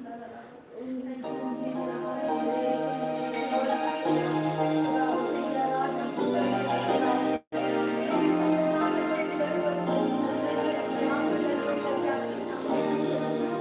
Thank you, Jesus. We worship you. God, we आराधना तुझी करते हैं खुदा। तेरे भी समय यहाँ पे प्रस्तुत करे हुए प्रेशियस यहाँ पे दर्शन करके आपके सामने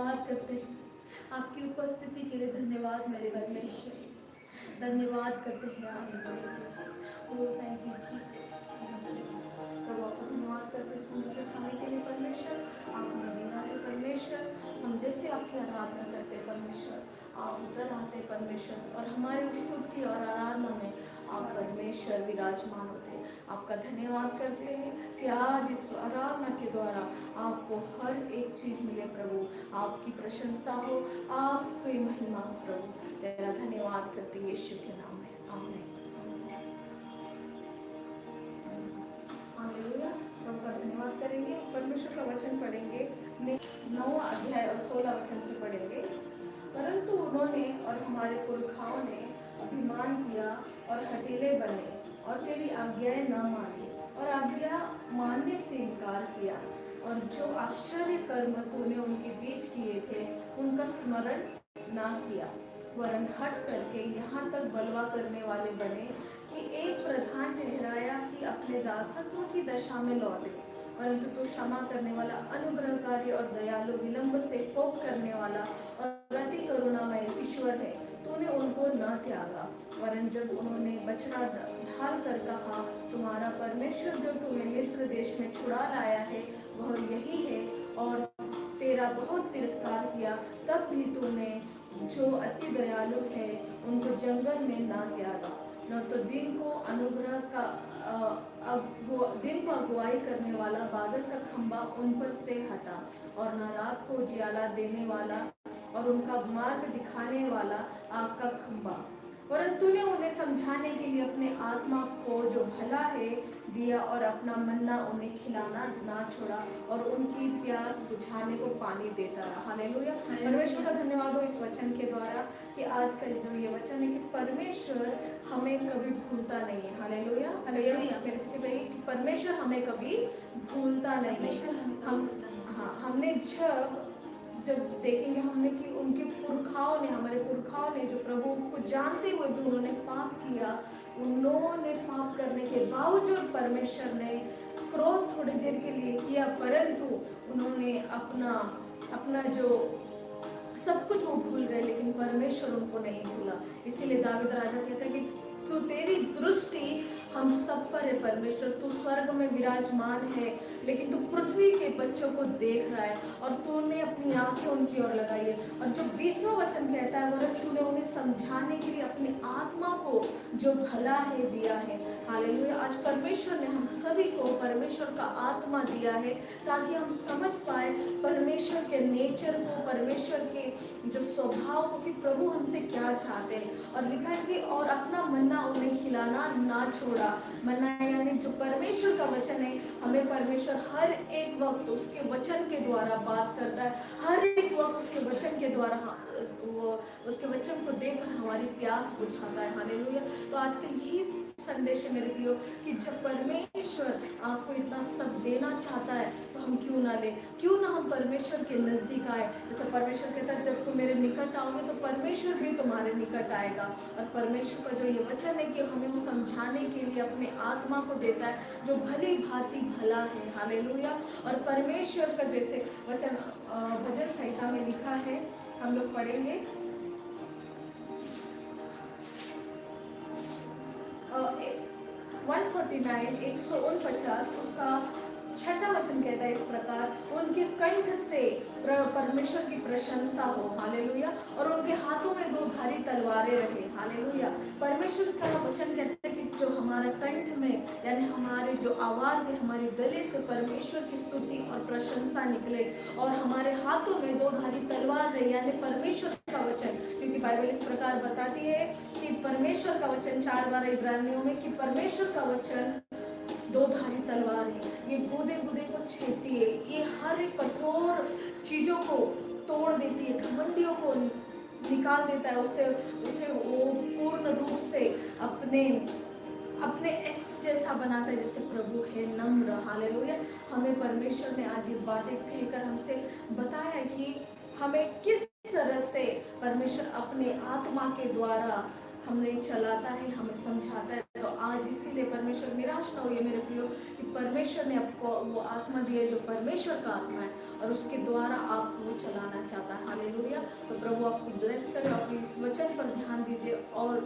धन्यवाद करते हैं, आपकी उपस्थिति के लिए धन्यवाद मेरे परमेश्वर, धन्यवाद करते हैं आज थैंक यू जीसस। प्रभु आपको धन्यवाद करते सुंदर से समय के लिए परमेश्वर, आपने दिया है परमेश्वर। हम जैसे आपकी आराधना करते हैं परमेश्वर, आप उतर आते परमेश्वर, और हमारी स्तुति और आराधना में आप परमेश्वर विराजमान होते हैं। आपका धन्यवाद करते हैं कि आज इस आराधना के द्वारा आपको हर एक चीज मिले प्रभु, आपकी प्रशंसा हो, आपकी महिमा हो प्रभु। तेरा धन्यवाद करते यीशु के नाम में, आमीन। हालेलुया। प्रभु का धन्यवाद करेंगे, परमेश्वर का वचन पढ़ेंगे। 9 अध्याय और 16 वचन से पढ़ेंगे। परंतु उन्होंने और हमारे पुरखाओं ने अभिमान किया और हठीले बने और तेरी आज्ञाएं न मानी और आज्ञा मानने से इनकार किया, और जो आश्चर्य कर्म तूने उनके बीच किए थे उनका स्मरण ना किया, वरन हट करके यहाँ तक बलवा करने वाले बने कि एक प्रधान ठहराया कि अपने दासत्व की दशा में लौटे। परंतु तू क्षमा करने वाला, अनुग्रहकारी और दयालु, विलंब से कोप करने वाला और अति करुणामय ईश्वर है। तूने उनको न त्यागा, वरन जब उन्होंने बछड़ा ढाल कर कहा, तुम्हारा परमेश्वर जो तुम्हें मिस्र देश में छुड़ा लाया है वह यही है, और तेरा बहुत तिरस्कार किया, तब भी तूने जो अति दयालु है उनको जंगल में ना त्यागा। न तो दिन को अनुग्रह का दिन को अगुवाई करने वाला बादल का खंबा उन पर से हटा, और न रात को उजियाला देने वाला और उनका मार्ग दिखाने वाला आग का खंबा। परंतु तूने उन्हें समझाने के लिए अपने आत्मा को जो भला है दिया, और अपना मन्ना उन्हें खिलाना ना छोड़ा, और उनकी प्यास बुझाने को पानी देता रहा। हालेलुया। परमेश्वर का धन्यवाद हो इस वचन के द्वारा कि आज का जो ये वचन है कि परमेश्वर हमें कभी भूलता नहीं है। हालेलुया। हालेलुया। मेरे पीछे भाई, परमेश्वर हमें कभी भूलता नहीं है। हमने जब देखेंगे हमने कि उनके पुरखाओं ने, हमारे पुरखाओं ने जो प्रभु को जानते हुए भी उन्होंने पाप किया, उन्होंने पाप करने के बावजूद परमेश्वर ने क्रोध थोड़ी देर के लिए किया, परंतु उन्होंने अपना जो सब कुछ वो भूल गए, लेकिन परमेश्वर उनको नहीं भूला। इसीलिए दावीद राजा कहता है कि तू, तेरी दृष्टि हम सब पर है परमेश्वर, तू स्वर्ग में विराजमान है लेकिन तू पृथ्वी के बच्चों को देख रहा है, और तूने अपनी आंखें उनकी ओर लगाई है। और जो 20वां वचन कहता है वह तूने उन्हें समझाने के लिए अपनी आत्मा को जो भला है दिया है। हालेलुया। आज परमेश्वर ने हम सभी को परमेश्वर का आत्मा दिया है ताकि हम समझ पाए परमेश्वर के नेचर को, परमेश्वर के जो स्वभाव को, कि प्रभु हमसे क्या चाहते हैं। और लिखा है कि और अपना मन्ना उन्हें खिलाना ना छोड़ा। मन्ना यानी जो परमेश्वर का वचन है, हमें परमेश्वर हर एक वक्त उसके वचन के द्वारा बात करता है, हर एक वक्त उसके वचन के द्वारा उसके वचन को देकर हमारी प्यास बुझाता है। हालेलुया। तो आज का यही संदेश है मेरे प्रियो कि जब परमेश्वर आपको इतना सब देना चाहता है तो हम क्यों ना ले, क्यों ना हम परमेश्वर के नजदीक आए। जैसे परमेश्वर कहता है जब तुम मेरे निकट आओगे तो परमेश्वर भी तुम्हारे निकट आएगा। और परमेश्वर का जो ये वचन है कि हमें वो समझाने के लिए अपने आत्मा को देता है जो भली भांति भला है। हालेलुया। और परमेश्वर का जैसे वचन भजन संहिता में लिखा है, हम लोग पढ़ेंगे 149 उसका 6वां वचन कहता है इस प्रकार, उनके कंठ से परमेश्वर की प्रशंसा हो। हालेलुया। और उनके हाथों में 2 धारी तलवारें रहे। हालेलुया। परमेश्वर का वचन कहता है कि जो हमारा कंठ में यानी हमारे जो आवाज है, हमारे गले से परमेश्वर की स्तुति और प्रशंसा निकले, और हमारे हाथों में 2 धारी तलवार रहे यानी परमेश्वर का वचन। क्योंकि बाइबल इस प्रकार बताती है कि परमेश्वर का वचन 4 बार इब्रानियों में कि परमेश्वर का वचन 2 धारी तलवार है, ये गूदे को छेदती है, ये हर एक कठोर चीजों को तोड़ देती है, घमंडियों को निकाल देता है, उसे वो पूर्ण रूप से अपने इस जैसा बनाता है जैसे प्रभु है नम्र। हालेलुया। हमें परमेश्वर ने आज ये बातें कहकर हमसे बताया है कि हमें किस तरह से परमेश्वर अपने आत्मा के द्वारा हमें चलाता है, हमें समझाता है। तो आज इसीलिए परमेश्वर निराश ना होइए मेरे प्रियो कि परमेश्वर ने आपको वो आत्मा दी है जो परमेश्वर का आत्मा है और उसके द्वारा आपको वो चलाना चाहता है। हालेलुया। तो प्रभु आपको ब्लेस करे, अपने इस वचन पर ध्यान दीजिए और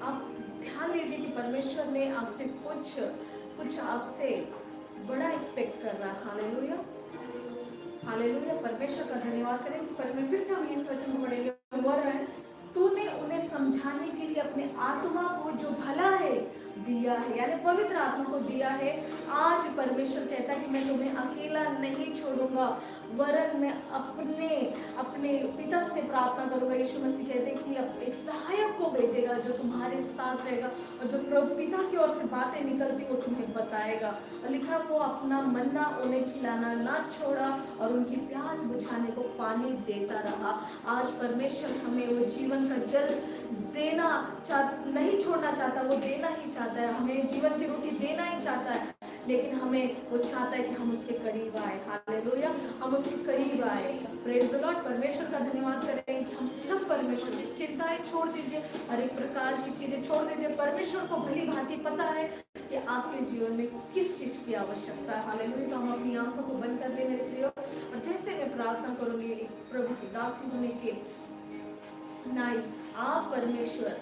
आप ध्यान दीजिए कि परमेश्वर ने आपसे कुछ आपसे बड़ा एक्सपेक्ट कर रहा है। Hallelujah, hallelujah. परमेश्वर का धन्यवाद करें। पर मैं फिर से हम इस वचन को पढ़ेंगे। बोल रहा है, तूने उन्हें समझाने के लिए अपने आत्मा को जो भला है दिया है, यानी पवित्र आत्मा को दिया है। आज परमेश्वर कहता है कि मैं तुम्हें अकेला नहीं छोड़ूंगा, वरन मैं अपने अपने पिता से प्रार्थना करूंगा। यीशु मसीह कहते हैं कि एक सहायक को भेजेगा जो तुम्हारे साथ रहेगा और जो प्रभु पिता की ओर से बातें निकलती वो तुम्हें बताएगा। और लिखा, वो अपना मन्ना उन्हें खिलाना ना छोड़ा और उनकी प्यास बुझाने को पानी देता रहा। आज परमेश्वर हमें वो जीवन का जल देना नहीं छोड़ना चाहता, वो देना ही चाहता है। हमें जीवन की रोटी देना ही चाहता है, लेकिन हमें वो चाहता है कि हम उसके करीब आए। हालेलुया, हम उसके करीब आए। Praise the Lord. परमेश्वर का धन्यवाद करें कि हम सब परमेश्वर की चिंताएं छोड़ दीजिए, हर एक प्रकार की चीजें छोड़ दीजिए। परमेश्वर को भली भांति पता है कि आपके जीवन में किस चीज की आवश्यकता है। हालेलुया। तो हम अपनी आंखों को बंद कर ले मेरे प्रियो, और जैसे मैं प्रार्थना करूंगी एक प्रभु की दासी होने के नाई, आप परमेश्वर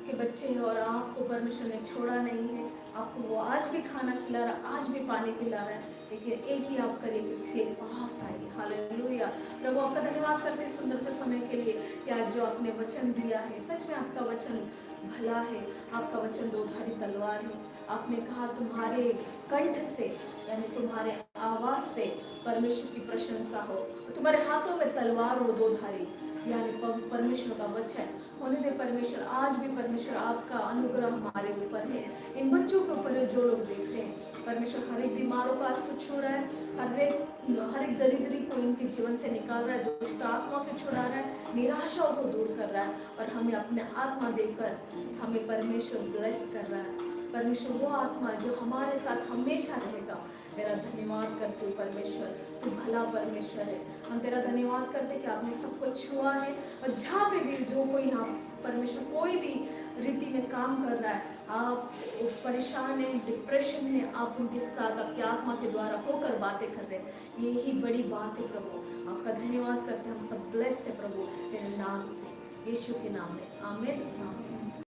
के बच्चे हैं और आपको परमेश्वर ने छोड़ा नहीं है। आपको वो आज भी खाना खिला रहा है, आज भी पानी पिला रहा है, लेकिन एक ही आप करिए कि उसके पास आइए। हालेलुया। प्रभु आपका धन्यवाद करते हैं सुंदर से समय के लिए कि आज जो आपने वचन दिया है, सच में आपका वचन भला है, आपका वचन दोधारी तलवार है। आपने कहा तुम्हारे कंठ से, यानी तुम्हारे आवाज से परमेश्वर की प्रशंसा हो, तुम्हारे हाथों में तलवार हो दोधारी, यानी परमेश्वर का वचन होने दे। परमेश्वर आज भी परमेश्वर आपका अनुग्रह हमारे ऊपर है, इन बच्चों के ऊपर है जो लोग देख रहे हैं। परमेश्वर हर एक बीमारों का आज कुछ छू रहा है, हर एक दरिद्री को इनके जीवन से निकाल रहा है, दुष्ट आत्माओं से छुड़ा रहा है, निराशाओं को दूर कर रहा है और हमें अपने आत्मा देकर हमें परमेश्वर ब्लेस कर रहा है। परमेश्वर वो आत्मा जो हमारे साथ हमेशा रहेगा। तेरा धन्यवाद करते हो परमेश्वर, तू भला परमेश्वर है। हम तेरा धन्यवाद करते कि आपने सबको छुआ है, और जहाँ पे भी जो कोई यहाँ परमेश्वर कोई भी रीति में काम कर रहा है, आप परेशान है, डिप्रेशन में, आप उनके साथ आपकी आत्मा के द्वारा होकर बातें कर रहे हैं। यही बड़ी बात है प्रभु, आपका धन्यवाद करते हम सब ब्लेस है प्रभु तेरे नाम से, यीशु के नाम में। आमीन।